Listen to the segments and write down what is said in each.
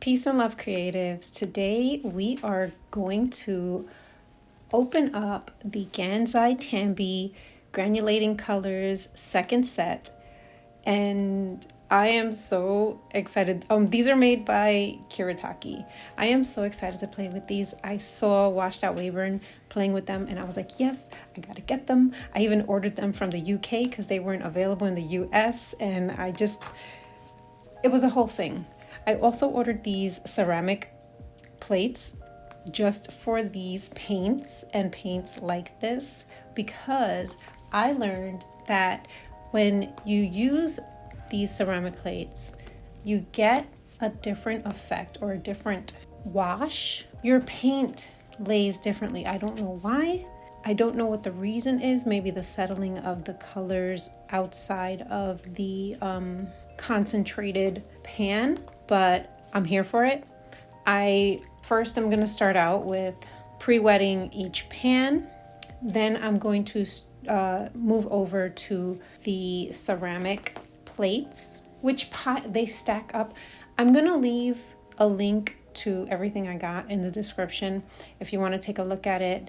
Peace and love, creatives. Today we are going to open up the GANSAI TAMBI Granulating Colors second set, and I am so excited. These are made by Kuretake. I am so excited to play with these. I saw Washed Out Wayburn playing with them and I was like, yes, I gotta get them. I even ordered them from the UK because they weren't available in the US, and it was a whole thing. I also ordered these ceramic plates just for these paints and paints like this, because I learned that when you use these ceramic plates, you get a different effect or a different wash. Your paint lays differently. I don't know why. I don't know what the reason is. Maybe the settling of the colors outside of the concentrated pan, but I'm here for it. First I'm going to start out with pre-wetting each pan. Then I'm going to move over to the ceramic plates, which they stack up. I'm going to leave a link to everything I got in the description if you want to take a look at it.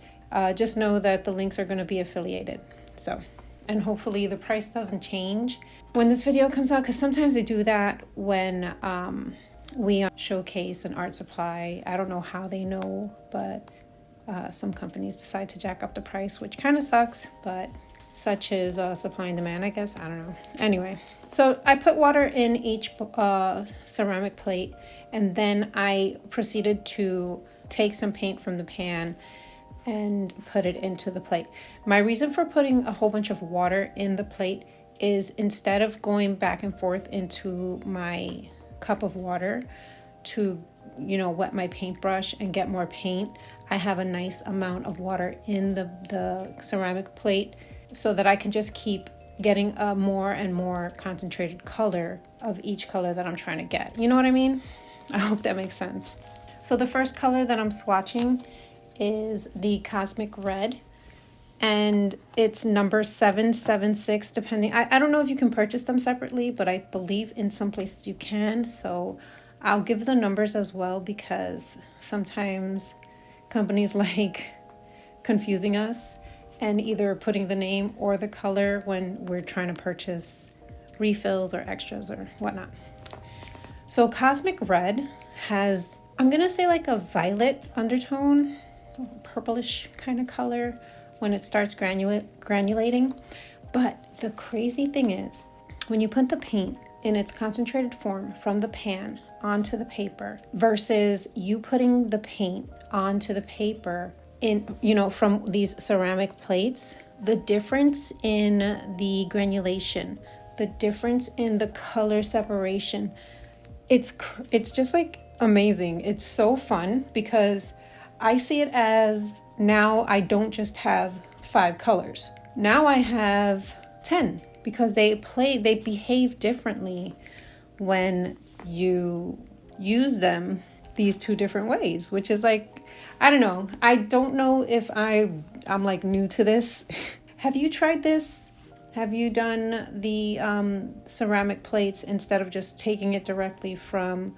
Just know that the links are going to be affiliated. And hopefully the price doesn't change when this video comes out, because sometimes they do that when we showcase an art supply. I don't know how they know, but some companies decide to jack up the price, which kind of sucks, but such is supply and demand, I guess. I don't know. Anyway, so I put water in each ceramic plate, and then I proceeded to take some paint from the pan and put it into the plate. My reason for putting a whole bunch of water in the plate is, instead of going back and forth into my cup of water to, wet my paintbrush and get more paint, I have a nice amount of water in the ceramic plate so that I can just keep getting a more and more concentrated color of each color that I'm trying to get. You know what I mean? I hope that makes sense. So the first color that I'm swatching is the Cosmic Red, and it's number 776, depending. I don't know if you can purchase them separately, but I believe in some places you can. So I'll give the numbers as well, because sometimes companies like confusing us and either putting the name or the color when we're trying to purchase refills or extras or whatnot. So Cosmic Red has, I'm gonna say, like a violet undertone, purplish kind of color when it starts granulating. But the crazy thing is, when you put the paint in its concentrated form from the pan onto the paper versus you putting the paint onto the paper from these ceramic plates, the difference in the granulation, the difference in the color separation, it's just like amazing. It's so fun, because I see it as, now I don't just have 5 colors. Now I have 10, because they behave differently when you use them these 2 different ways, which is like, I don't know. I don't know if I'm like new to this. Have you tried this? Have you done the ceramic plates instead of just taking it directly from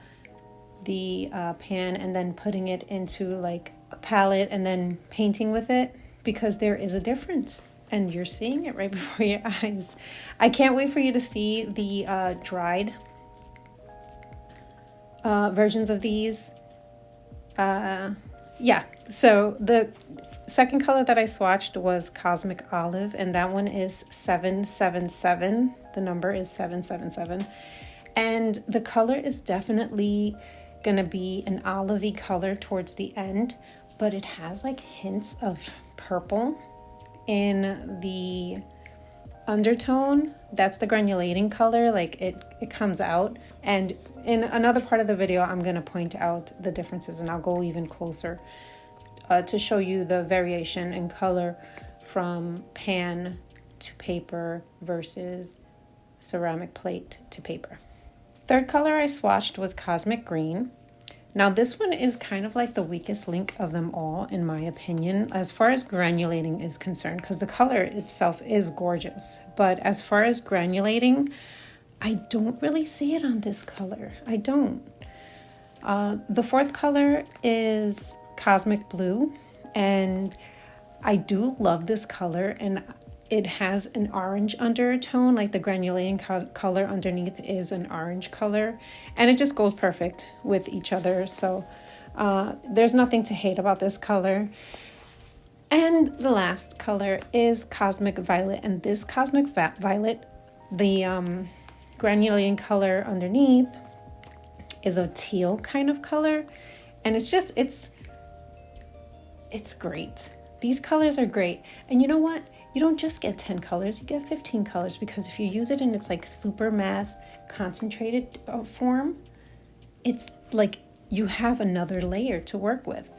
the pan and then putting it into like a palette and then painting with it? Because there is a difference, and you're seeing it right before your eyes. I can't wait for you to see the dried versions of these. So the second color that I swatched was Cosmic Olive, and that one is 777. The number is 777, and the color is definitely gonna be an olivey color towards the end, but it has like hints of purple in the undertone. That's the granulating color, like it comes out. And in another part of the video, I'm going to point out the differences, and I'll go even closer to show you the variation in color from pan to paper versus ceramic plate to paper. Third color I swatched was Cosmic Green. Now this one is kind of like the weakest link of them all, in my opinion, as far as granulating is concerned, because the color itself is gorgeous. But as far as granulating, I don't really see it on this color. I don't. The fourth color is Cosmic Blue, and I do love this color, and it has an orange undertone, like the granulating color underneath is an orange color, and it just goes perfect with each other. So there's nothing to hate about this color. And the last color is Cosmic Violet, and this Cosmic Violet, the granulating color underneath is a teal kind of color, and it's great. These colors are great. And you know what? You don't just get 10 colors, you get 15 colors, because if you use it in its like super mass concentrated form, it's like you have another layer to work with.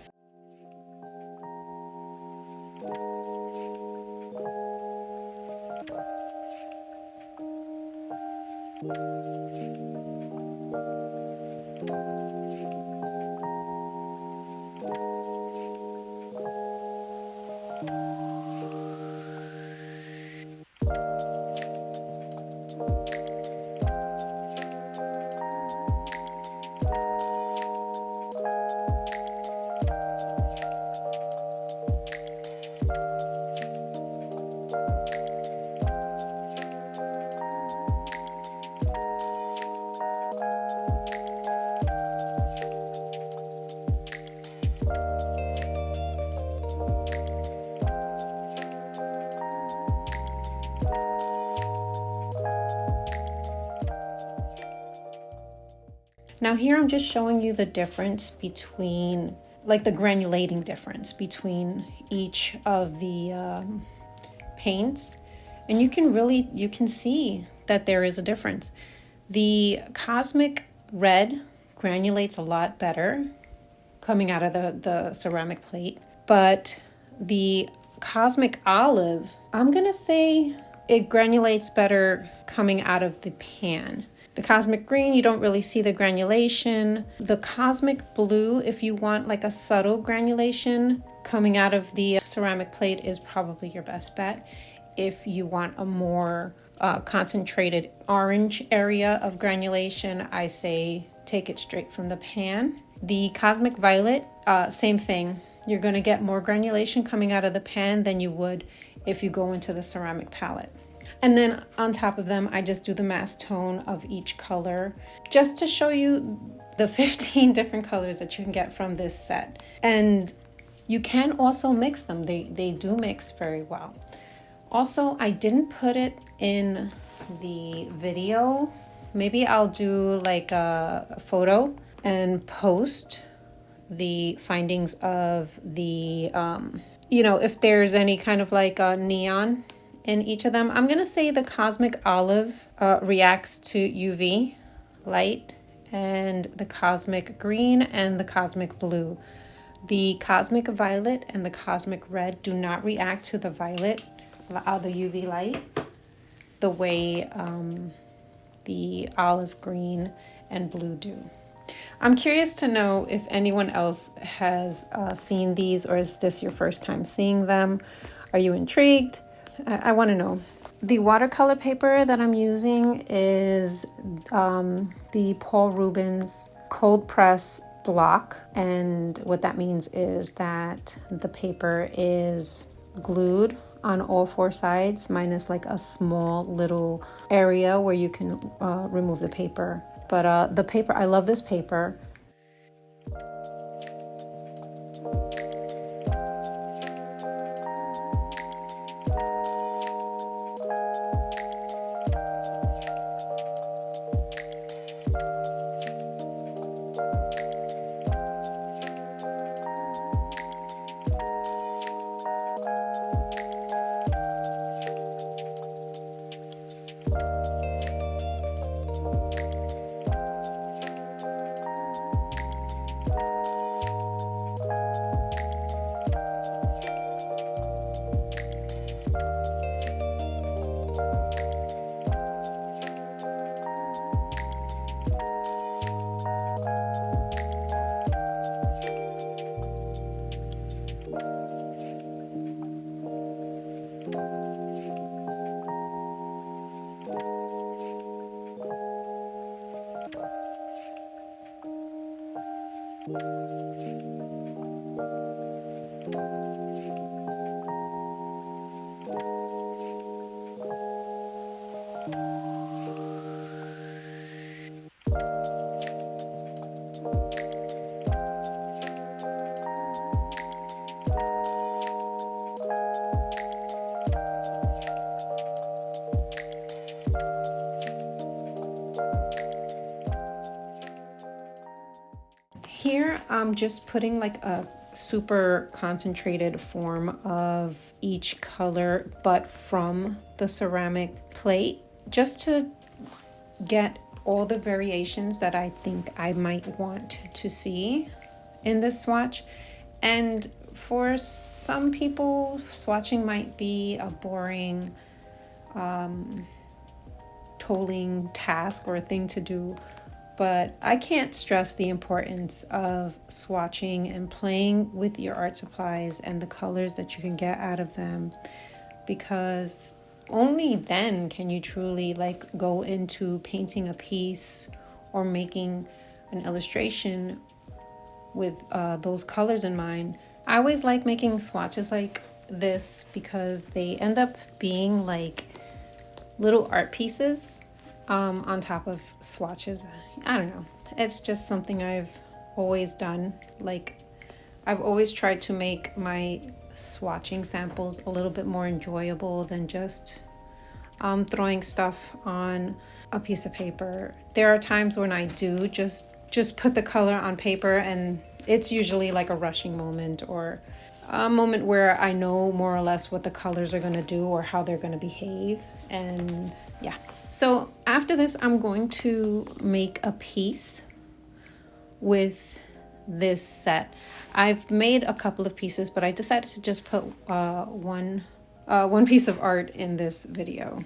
Now here I'm just showing you the difference between, like the granulating difference between each of the paints. And you can see that there is a difference. The Cosmic Red granulates a lot better coming out of the ceramic plate. But the Cosmic Olive, I'm gonna say it granulates better coming out of the pan. The Cosmic Green, you don't really see the granulation. The Cosmic Blue, if you want like a subtle granulation coming out of the ceramic plate, is probably your best bet. If you want a more concentrated orange area of granulation, I say take it straight from the pan. The Cosmic Violet, same thing. You're gonna get more granulation coming out of the pan than you would if you go into the ceramic palette. And then on top of them, I just do the mass tone of each color just to show you the 15 different colors that you can get from this set. And you can also mix them. They do mix very well. Also, I didn't put it in the video. Maybe I'll do like a photo and post the findings of the, if there's any kind of like a neon in each of them. I'm going to say the Cosmic Olive reacts to UV light, and the Cosmic Green and the Cosmic Blue. The Cosmic Violet and the Cosmic Red do not react to the violet, the UV light, the way the olive green and blue do. I'm curious to know if anyone else has seen these, or is this your first time seeing them? Are you intrigued? I want to know. The watercolor paper that I'm using is the Paul Rubens cold press block, and what that means is that the paper is glued on all four sides, minus like a small little area where you can remove the paper. But the paper, I love this paper. Here I'm just putting like a super concentrated form of each color, but from the ceramic plate, just to get all the variations that I think I might want to see in this swatch. And for some people, swatching might be a boring tolling task or thing to do, but I can't stress the importance of swatching and playing with your art supplies and the colors that you can get out of them, because only then can you truly like go into painting a piece or making an illustration with those colors in mind. I always like making swatches like this because they end up being like little art pieces on top of swatches. I don't know. It's just something I've always done. Like, I've always tried to make my swatching samples a little bit more enjoyable than just throwing stuff on a piece of paper. There are times when I do just put the color on paper, and it's usually like a rushing moment or a moment where I know more or less what the colors are going to do or how they're going to behave. And yeah. So after this, I'm going to make a piece with this set. I've made a couple of pieces, but I decided to just put one piece of art in this video.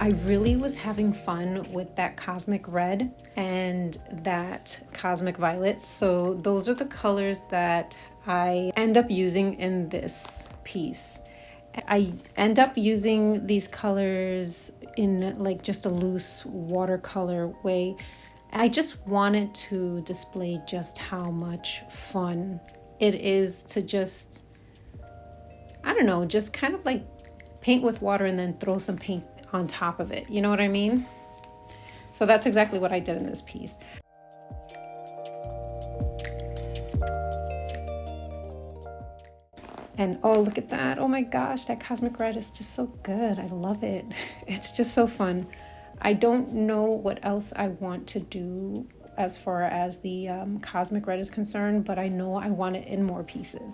I really was having fun with that cosmic red and that cosmic violet. So those are the colors that I end up using in this piece. I end up using these colors in like just a loose watercolor way. I just wanted to display just how much fun it is to just, I don't know, just kind of like paint with water and then throw some paint on top of it. You know what I mean? So that's exactly what I did in this piece. And oh, look at that. Oh my gosh, that cosmic red is just so good. I love it. It's just so fun. I don't know what else I want to do as far as the cosmic red is concerned, but I know I want it in more pieces.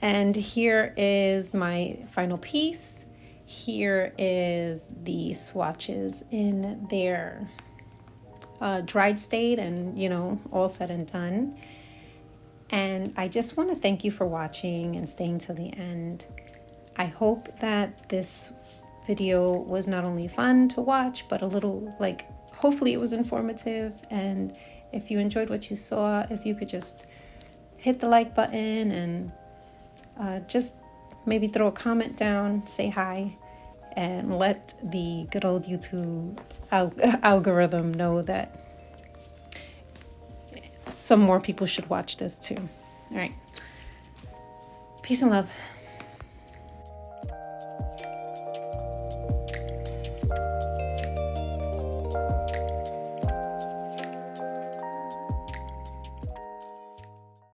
And here is my final piece. Here is the swatches in their dried state and, you know, all said and done. And I just want to thank you for watching and staying till the end. I hope that this video was not only fun to watch, but a little, like, hopefully it was informative. And if you enjoyed what you saw, if you could just hit the like button and just maybe throw a comment down, say hi, and let the good old YouTube algorithm know that some more people should watch this too. All right. Peace and love.